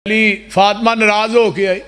अली फातिमा नाराज हो के आई,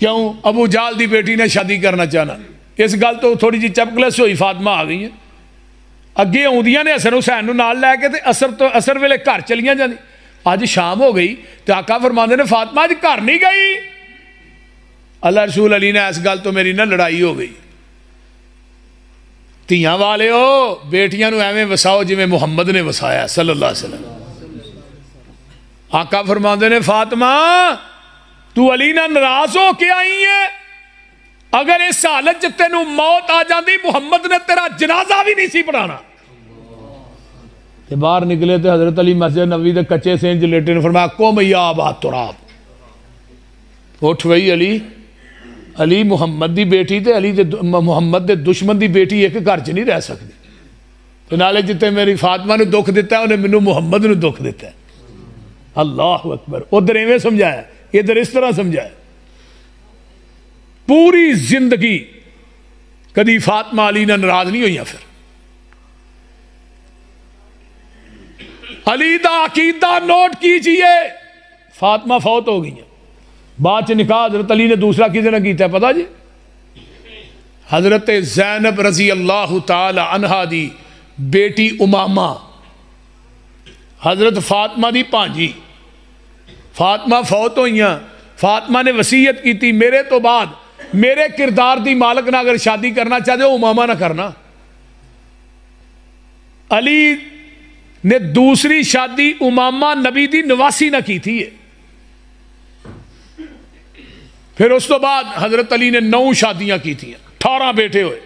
क्यों? अबू जाल दी बेटी ने शादी करना चाहना। इस गल तो थोड़ी जी चपकलस हुई, फातिमा आ गई है अगे आउंदियां ने हसन हुसैन नाल लैके ते असर तो असर वेले घर चलियां जांदी। अज शाम हो गई तो आका फरमांदे ने फातिमा अज घर नहीं गई। अल्लाह रसूल अली ने इस गल तो मेरी ना लड़ाई हो गई। धियां वाले हो बेटियां नूं एवें वसाओ जिवें मुहम्मद ने वसाया सल्लल्लाहु अलैहि वसल्लम। आका फरमांदे ने फातिमा तू अली नाल नाराज हो के आई है, अगर इस हालत च तेनू मौत आ जाती मुहम्मद ने तेरा जनाजा भी नहीं सी पढ़ाना। बाहर निकले तो हजरत अली मस्जिद नबी के कच्चे सेंज लेटे ने फरमाया कुम या आबा तुराब, उठ वही अली। अली मुहम्मद की बेटी ते अली मुहम्मद के दुश्मन की बेटी एक घर च नहीं रह सकती। तो नाले जिते मेरी फातिमा ने दुख दिता उन्हें मैनू मुहम्मद ने दुख दिता। अल्लाह अकबर। उधर इवें समझाया, इधर इस तरह समझाया। पूरी जिंदगी कदी फातिमा अली ने नाराज नहीं हुई। फिर अली दा अकीदा नोट कीजिए। फातिमा फौत हो गई, बाद च निकाह हजरत अली ने दूसरा किसी ने किया पता जी? हजरत ज़ैनब रजी अल्लाह तआला अन्हा दी बेटी उमामा, हजरत फातिमा दी भांजी। फातिमा फौत हुई, फातिमा ने वसीयत की मेरे तो बाद मेरे किरदार दी मालक ना अगर शादी करना चाहते हो उमामा ना करना। अली ने दूसरी शादी उमामा नबी दी नवासी ना की थी। फिर उस तो बाद हजरत अली ने 9 शादियां की थी, 18 बेटे हुए।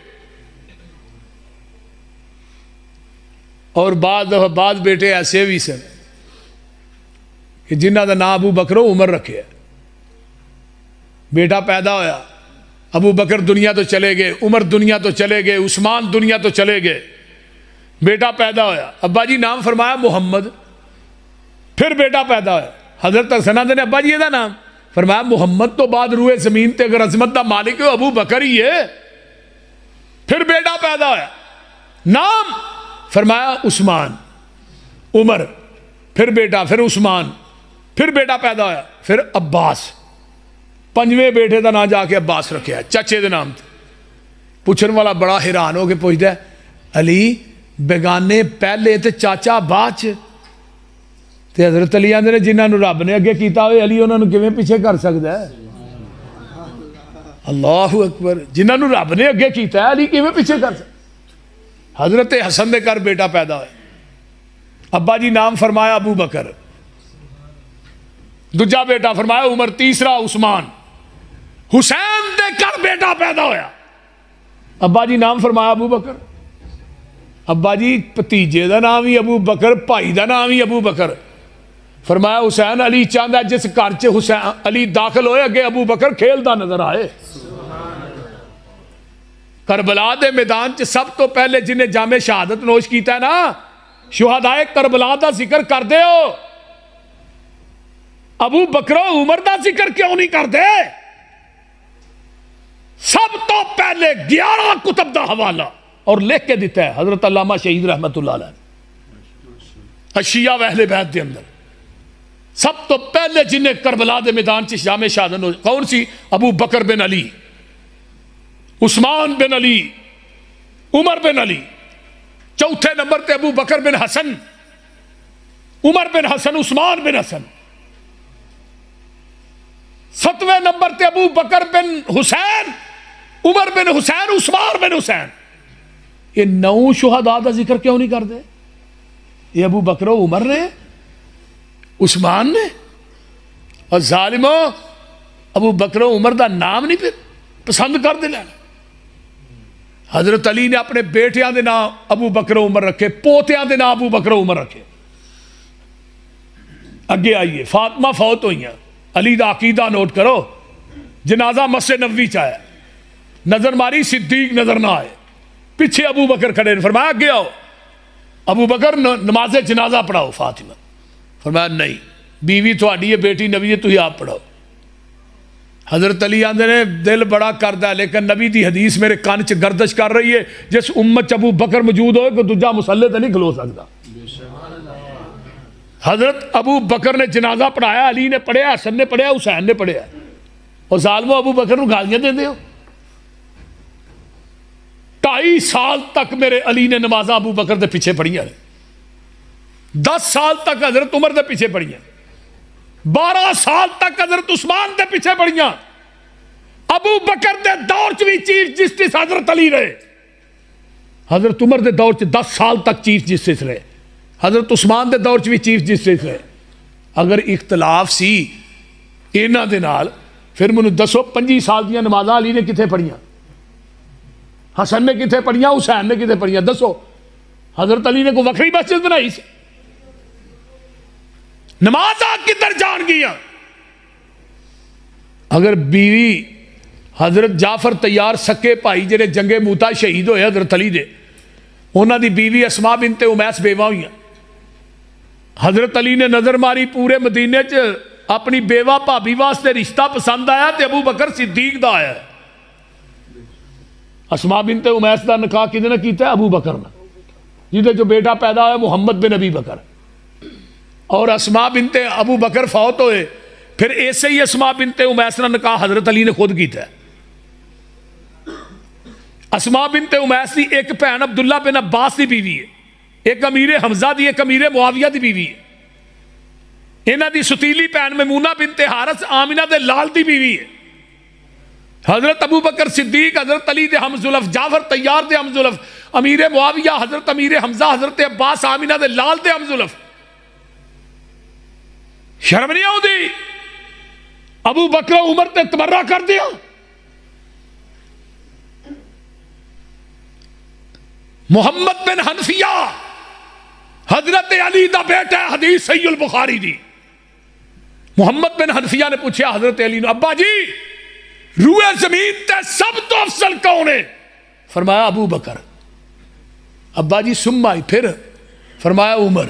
और बाद बेटे ऐसे भी सन कि जिन्हों का नाम अबू बकर उमर रखे। बेटा पैदा होया, अबू बकर दुनिया तो चले गए, उमर दुनिया तो चले गए, उस्मान दुनिया तो चले गए। बेटा पैदा होया, अब्बा जी नाम फरमाया मुहम्मद। फिर बेटा पैदा होया, हजरत हसन ने अब्बा जी एदा नाम फरमाया मुहम्मद तो बाद रूए जमीन ते अगर अजमत का मालिक हो अबू बकर ही है। फिर बेटा पैदा होया, नाम फरमाया उस्मान। उमर, फिर बेटा, फिर उस्मान, फिर बेटा पैदा होया, फिर अब्बास। 5वें बेटे का नाम जाके अब्बास रखा, चाचे के नाम से। पूछन वाला बड़ा हैरान हो के पूछता है अली बेगाने पहले तो चाचा बाद च। ते हजरत अली आंदे ने जिन्होंने रब ने अगे किया हो अली उन्होंने किवें पीछे कर सकता है? अल्लाह अकबर। जिन्होंने रब ने अगे किया अली किवें पीछे कर सकता? हजरत हसन के घर बेटा पैदा होया, अब्बा जी नाम फरमाया अबू बकर। दूजा बेटा फरमाया उमर, तीसरा उस्मान। हुसैन के घर बेटा पैदा होया, अब्बा जी नाम फरमाया अबू बकर। अब्बा जी भतीजे का नाम ही अबू बकर, भाई का नाम ही अबू बकर। फरमाया हुसैन अली चाहता जिस घर च हुसैन अली दाखिल होए अगे अबू बकर खेलता नजर आए। करबला के मैदान च सब तो पहले जिन्हें जामे शहादत नोश किया ना, शुहदाए करबला का जिक्र कर दे हो, अबू बकरो उमर का जिक्र क्यों नहीं करते? सब तो पहले 11 कुतब का हवाला और लिख के दिता है हजरत अल्लामा शहीद रहमतुल्लाह अलैह अशिया वहले बैत के अंदर। सब तो पहले जिन्हें करबला के मैदान च जामे शहादत कौन सी? अबू बकर बिन अली, उस्मान बिन अली, उमर बिन अली। चौथे नंबर पे अबू बकर बिन हसन, उमर बिन हसन, उस्मान बिन हसन। 7वें नंबर पे अबू बकर बिन हुसैन, उमर बिन हुसैन, उस्मान बिन हुसैन। ये 9 शुहदा का जिक्र क्यों नहीं करते? ये अबू बकर उमर ने, उस्मान ने। और जालिमो अबू बकर उमर का नाम नहीं फिर पसंद कर देना। हजरत अली ने अपने बेटियां के नाम अबू बकर उमर रखे, पोतियां के नाम अबू बकर उमर रखे। अगे आइए, फातिमा फौत हुई, अली का अकीदा नोट करो। जनाजा मस्जिद नबवी च आया, नजर मारी सिद्दीक नजर ना आए, पीछे अबू बकर खड़े, फरमाया अगे आओ अबू बकर नमाज जनाजा पढ़ाओ। फातिमा फरमाया नहीं, बीवी थोड़ी है, बेटी नबी है, तुम आप पढ़ाओ। हजरत अली आंदे ने दिल बड़ा करता है लेकिन नबी की हदीस मेरे कान च गर्दश कर रही है, जिस उम्मत च अबू बकर मौजूद हो दूजा मुसल्ले तो नहीं खलो सकता। हजरत अबू बकर ने जनाजा पढ़ाया, अली ने पढ़िया, हसन ने पढ़िया, हुसैन ने पढ़िया, और जालमो अबू बकर को गालियां देंदे हो। 2.5 साल तक मेरे अली ने नमाजा अबू बकर के पिछे पढ़िया, 10 साल तक हजरत उमर के पिछे पढ़िया, 12 साल तक हजरत उस्मान के पिछे पढ़िया। अबू बकर के दौर च भी चीफ जस्टिस हजरत अली रहे, हजरत उमर के दौर च 10 साल तक चीफ जस्टिस रहे, हजरत उस्मान के दौर च भी चीफ जस्टिस रहे। अगर इख्तलाफ सी इन्हां दे नाल, फिर मैनूं दसो 25 साल दी नमाज़ां अली ने कित्थे पढ़ियां, हसन ने कित्थे पढ़ियां, हुसैन ने कित्थे पढ़ियां? दसो। हजरत अली ने कोई वखरी मस्जिद बनाई सी? नमाज़ां किधर जान गियां? अगर बीवी हजरत जाफर तैयार सके भाई जिहड़े जंगे मूता शहीद होए हजरत अली दे, उन्हां दी बीवी अस्मा बिनते उमैस बेवा हुई, हजरत अली ने नजर मारी, पूरे मदीने च अपनी बेवा भाभी वास्ते रिश्ता पसंद आया तो अबू बकर सिद्दीक दा आया। अस्मा बिनते उमैस का निकाह किहदे नाल कीता? अबू बकर नाल, जिहदे जो बेटा पैदा होया मुहम्मद बिन अबी बकर। और अस्मा बिनते अबू बकर फौत होए, फिर ऐसे ही अस्मा बिनते उमैस नाल निकाह हजरत अली ने खुद कीता। अस्मा बिनते उमैस की एक भैन अब्दुल्ला बिन अब्बास की बीवी है, एक अमीरे हमजा की, एक अमीरे मुआविया की बीवी है। इन्हां दी सुतीली भैन मैमूना बिनते हारिस आमिना दे लाल की बीवी है। हजरत अबू बकर सिद्दीक, हजरत अली दे हमजुल्फ, जाफर तैयार दे हमजुल्फ, अमीरे मुआविया, हजरत अमीरे हमजा, हजरत अब्बास आमिना दे लाल दे हमजुल्फ। शर्म नहीं आउंदी? अबू बकर उमर ते तमर्रा कर दिया। मुहम्मद बिन हनफिया हजरत अली दा बेटा है, हदीस सही अल बुखारी दी। मुहम्मद बिन हनफिया ने पूछा हजरत अली ने, अब्बा जी रूए जमीन ते सब तो अफसल कौन है? फरमाया अबू बकर। अब्बा जी सुम्मा, फिर फरमाया उमर।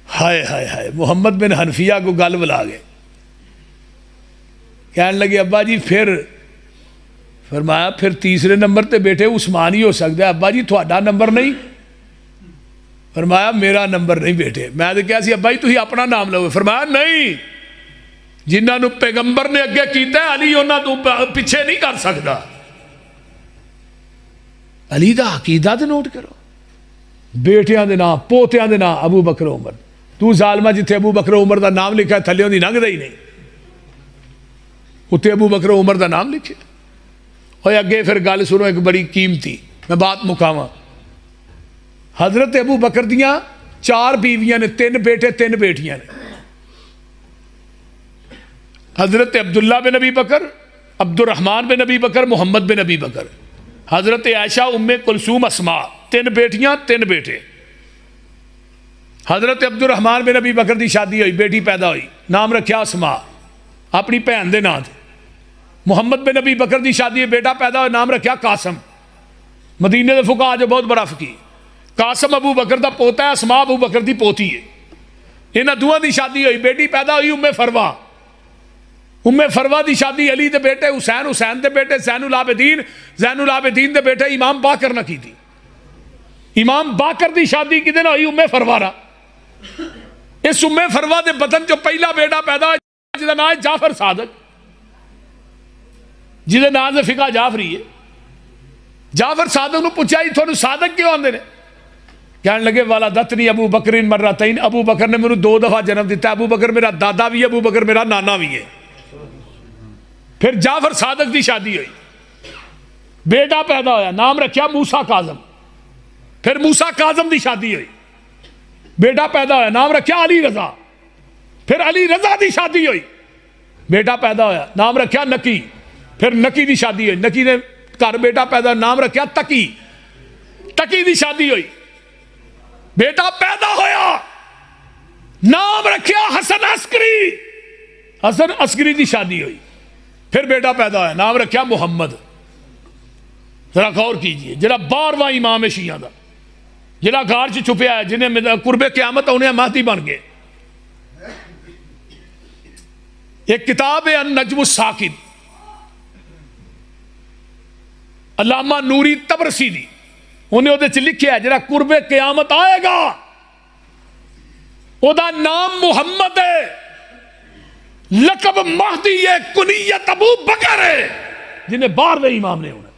हाय हाय हाय, मुहम्मद बिन हनफिया को गल बुला गए, कहने लगे अब्बा जी फिर? फरमाया फिर तीसरे नंबर ते बेटे उस्मान ही हो सकता है। अब्बा जी थोड़ा नंबर नहीं? फरमाया मेरा नंबर नहीं बेटे। मैं तो कहा सी अब्बा जी तुसीं अपना नाम लो। फरमाया नहीं, जिन्होंने पैगंबर ने अगे किया अली उन्होंने तो पिछे नहीं कर सकता। अली का अकीदा तो नोट करो, बेटियां दे नाम, पोतियां दे नाम अबू बकर उमर। तू जालमा जिथे अबू बकर उमर का नाम लिखा थले उन्हें लंघदा ही नहीं, उत्ते अबू बकर उमर का नाम लिखे। और अगे फिर गल सुनो एक बड़ी कीमती, मैं बात मुकावा। हजरत अबू बकर दियां 4 बीवियां ने, 3 बेटे 3 बेटियां ने। हजरत अब्दुल्ला बिन अबी बकर, अब्दुर्रहमान बिन अबी बकर, मुहम्मद बिन अबी बकर, हजरत आयशा, उम्मे कुलसूम, अस्मा, 3 बेटियां 3 बेटे। हजरत अब्दुर्रहमान बिन अबी बकर की शादी हुई, बेटी पैदा हुई, नाम रखा अस्मा, अपनी भैन के नाम से। मुहम्मद बिन अबी बकर की शादी, बेटा पैदा हुआ, नाम रखा कासम। मदीने के फुका जो बहुत बड़ा फकीर, कासम अबू बकर का पोता है, अस्मा अबू बकर की पोती है। इन्होंने दोवां की शादी हुई, बेटी पैदा हुई उम्मे फरवा। उम्मे फरवा की शादी अली के बेटे हुसैन, हुसैन के बेटे जैनुल आबिदीन, जैनुल आबिदीन के बेटे इमाम बाकर ने की थी। इमाम बाकर की शादी किदे नाल हुई? उम्मे फरवारा। इस उम्मे फरवा के बतन चो पहला बेटा पैदा हुआ जिसका नाम है जाफर सादक, जिसके नाम से फिका जाफरी है। जाफर सादक ने पूछा जी थोड़ा सादक क्यों आते हैं? कहने लगे वाला दत्तनी अबू बकरिन मर्रतैन, अबू बकर ने मैंने 2 दफा जन्म दिता। अबू बकर मेरा दादा भी है, अबू बकर मेरा नाना भी है। फिर जाफर सादक की शादी हुई, बेटा पैदा होया, नाम रखा मूसा काजम। फिर मूसा काजम की शादी हुई, बेटा पैदा होया, नाम रखा अली रजा। फिर अली रजा की शादी हुई, बेटा पैदा होया, नाम रखा नकी। फिर नकी की शादी हुई, नकी ने घर बेटा पैदा, नाम रखा तकी। तकी की शादी हुई, बेटा पैदा होया, नाम रखा हसन अस्करी। हसन अस्करी की शादी हुई, फिर बेटा पैदा होया, नाम रखा मुहम्मद। जरा गौर कीजिए, जरा 12वां इमाम है शिया का, जिहड़ा गार च छुपया है, जिन्हें कुर्बे क़यामत उन्हें महदी बन गए। एक किताब है अन-नज्म साकिब, अल्लामा नूरी तबरसी दी, उन्हें उहदे च लिखिया है जिहड़ा कुर्बे क़यामत आएगा ओदा नाम मुहम्मद है, लकब महदी है, कुनियत अबू बकर है, जिन्हें 12वें इमाम ने होना।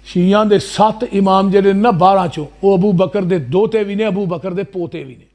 शिया दे 7 इमाम जेडे ना 12 चो, वो अबू बकर दे दोते भी ने, अबू बकर दे पोते भी ने।